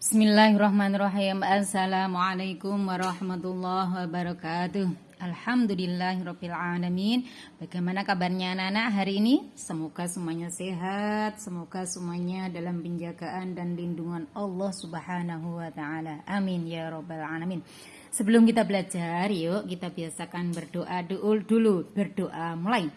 Bismillahirrahmanirrahim. Assalamualaikum warahmatullahi wabarakatuh. Alhamdulillahirabbil alamin. Bagaimana kabarnya anak-anak hari ini? Semoga semuanya sehat, semoga semuanya dalam penjagaan dan lindungan Allah Subhanahu wa taala. Amin ya rabbal alamin. Sebelum kita belajar, yuk kita biasakan berdoa dulu. Berdoa mulai.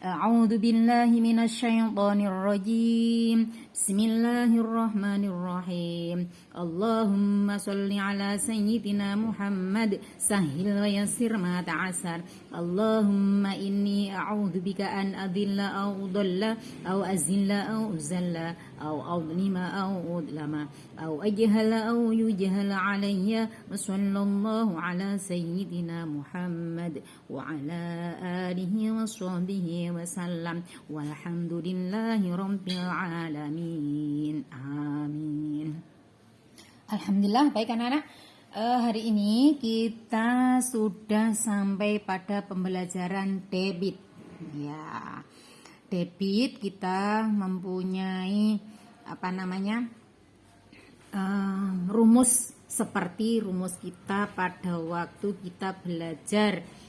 A'udzu billahi minasyaitonir rajim. Bismillahirrahmanirrahim. Allahumma shalli ala sayyidina Muhammad sahhil wa yassir ma ta'assar. Allahumma inni a'udzu bika an adilla aw udalla aw azilla aw uzalla aw adlima aw udlama aw ajhala aw yujhala alayya. Wa sallallahu ala sayyidina Muhammad wa ala alihi wa sahbihi wasallam walhamdulillahi rabbil alamin. Amin. Alhamdulillah, baik anak-anak. Hari ini kita sudah sampai pada pembelajaran debit. Ya, debit kita mempunyai rumus seperti rumus kita pada waktu kita belajar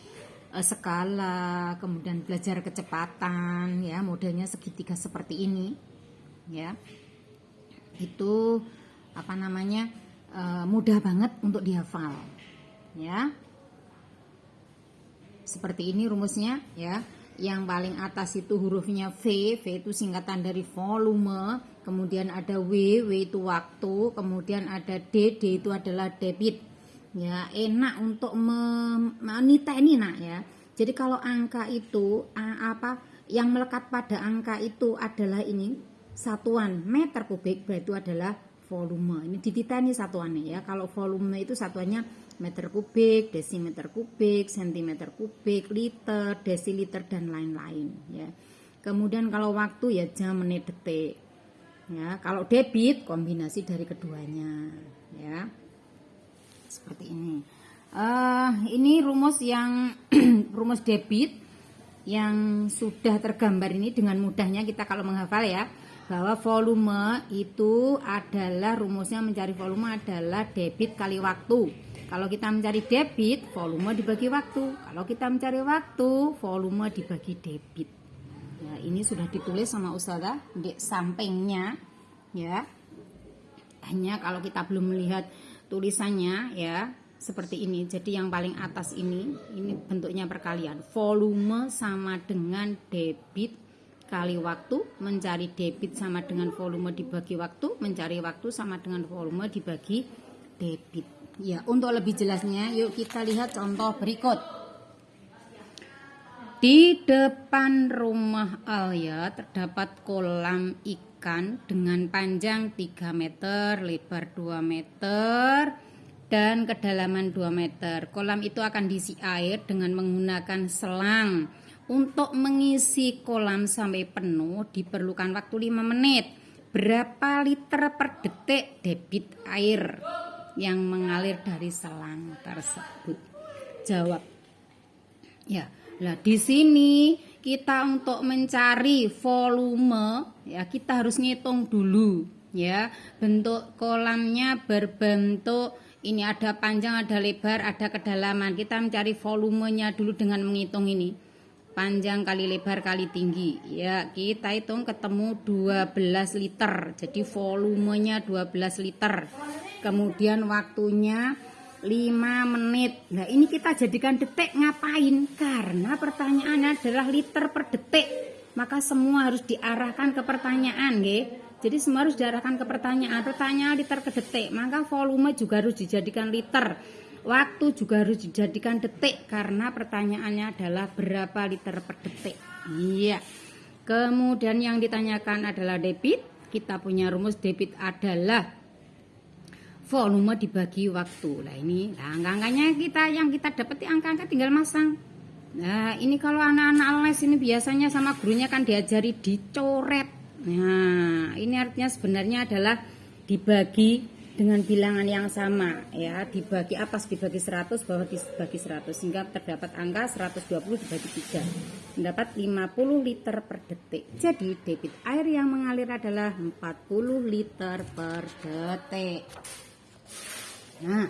skala, kemudian belajar kecepatan, ya modelnya segitiga seperti ini, ya itu mudah banget untuk dihafal, ya seperti ini rumusnya, ya yang paling atas itu hurufnya V itu singkatan dari volume, kemudian ada W itu waktu, kemudian ada D itu adalah debit. Ya, enak untuk menita ini nak ya. Jadi kalau angka itu yang melekat pada angka itu adalah ini satuan meter kubik, berarti itu adalah volume. Ini ditita ini satuannya ya. Kalau volume itu satuannya meter kubik, desimeter kubik, sentimeter kubik, liter, desiliter dan lain-lain ya. Kemudian kalau waktu ya jam, menit, detik. Ya, kalau debit kombinasi dari keduanya ya. Seperti ini. Ini rumus yang rumus debit yang sudah tergambar ini dengan mudahnya kita kalau menghafal ya, bahwa volume itu adalah rumusnya mencari volume adalah debit kali waktu. Kalau kita mencari debit, volume dibagi waktu. Kalau kita mencari waktu, volume dibagi debit. Ya, ini sudah ditulis sama Ustazah di sampingnya ya. Hanya kalau kita belum melihat tulisannya ya seperti ini. Jadi yang paling atas ini bentuknya perkalian. Volume sama dengan debit kali waktu, mencari debit sama dengan volume dibagi waktu, mencari waktu sama dengan volume dibagi debit. Ya, untuk lebih jelasnya yuk kita lihat contoh berikut. Di depan rumah Alia terdapat kolam ikan dengan panjang 3 meter, lebar 2 meter, dan kedalaman 2 meter. Kolam itu akan diisi air dengan menggunakan selang. Untuk mengisi kolam sampai penuh diperlukan waktu 5 menit. Berapa liter per detik debit air yang mengalir dari selang tersebut? Jawab. Ya. Nah, di sini kita untuk mencari volume ya kita harus ngitung dulu ya. Bentuk kolamnya berbentuk ini ada panjang, ada lebar, ada kedalaman. Kita mencari volumenya dulu dengan menghitung ini. Panjang kali lebar kali tinggi. Ya, kita hitung ketemu 12 liter. Jadi volumenya 12 liter. Kemudian waktunya 5 menit. Nah, ini kita jadikan detik ngapain? Karena pertanyaannya adalah liter per detik. Maka semua harus diarahkan ke pertanyaan, nggih. Jadi semua harus diarahkan ke pertanyaan. Pertanyaan liter ke detik, maka volume juga harus dijadikan liter. Waktu juga harus dijadikan detik karena pertanyaannya adalah berapa liter per detik. Iya. Kemudian yang ditanyakan adalah debit. Kita punya rumus debit adalah volume dibagi waktu. Nah ini angka-angkanya yang kita dapat angka-angka tinggal masang. Nah ini kalau anak-anak les ini biasanya sama gurunya kan diajari dicoret. Nah ini artinya sebenarnya adalah dibagi dengan bilangan yang sama ya, dibagi atas dibagi 100, bawah dibagi 100 sehingga terdapat angka 120 dibagi 3 mendapat 50 liter per detik. Jadi debit air yang mengalir adalah 40 liter per detik. Nah,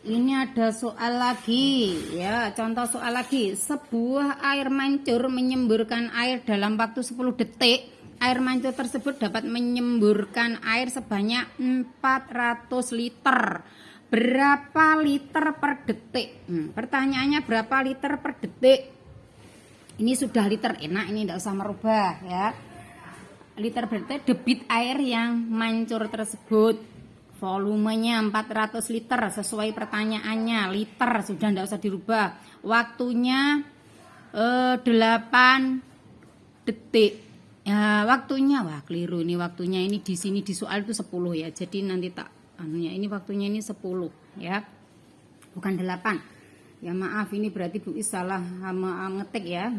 ini ada soal lagi ya, contoh soal lagi. Sebuah air mancur menyemburkan air dalam waktu 10 detik. Air mancur tersebut dapat menyemburkan air sebanyak 400 liter. Berapa liter per detik? Pertanyaannya berapa liter per detik? Ini sudah liter, enak ini tidak usah merubah ya. Liter per detik debit air yang mancur tersebut. Volumenya 400 liter sesuai pertanyaannya. Liter sudah tidak usah dirubah. Waktunya 8 detik. Ya, waktunya wah keliru ini, waktunya ini di sini di soal itu 10 ya. Jadi nanti tak anunya ini waktunya ini 10 ya. Bukan 8. Ya maaf ini berarti Bu Is salah ngetik ya.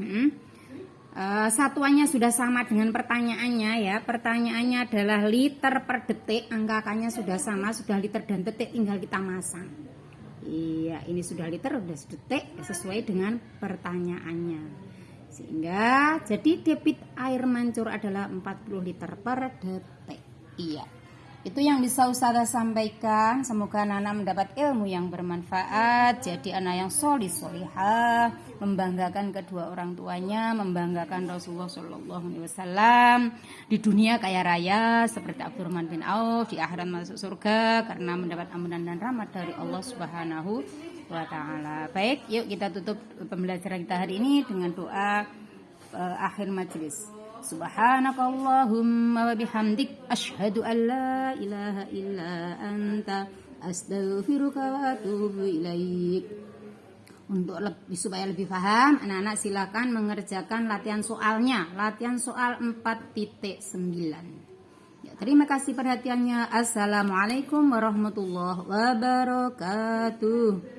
Satuannya sudah sama dengan pertanyaannya ya. Pertanyaannya adalah liter per detik, angka-angkanya sudah sama, sudah liter dan detik, tinggal kita masang. Iya, ini sudah liter, sudah detik sesuai dengan pertanyaannya. Sehingga jadi debit air mancur adalah 40 liter per detik. Iya. Itu yang bisa Ustazah sampaikan. Semoga anak-anak mendapat ilmu yang bermanfaat. Jadi anak yang solihah, membanggakan kedua orang tuanya, membanggakan Rasulullah SAW. Di dunia kaya raya seperti Abdurrahman bin Auf, di akhirat masuk surga karena mendapat ampunan dan rahmat dari Allah Subhanahu wa ta'ala. Baik, yuk kita tutup pembelajaran kita hari ini dengan doa akhir majelis. Subhanakallahumma wa bihamdik asyhadu an la ilaha illa anta astaghfiruka wa atubu ilaik. Untuk supaya lebih paham, anak-anak silakan mengerjakan latihan soalnya. Latihan soal 4.9. Ya, terima kasih perhatiannya. Assalamualaikum warahmatullahi wabarakatuh.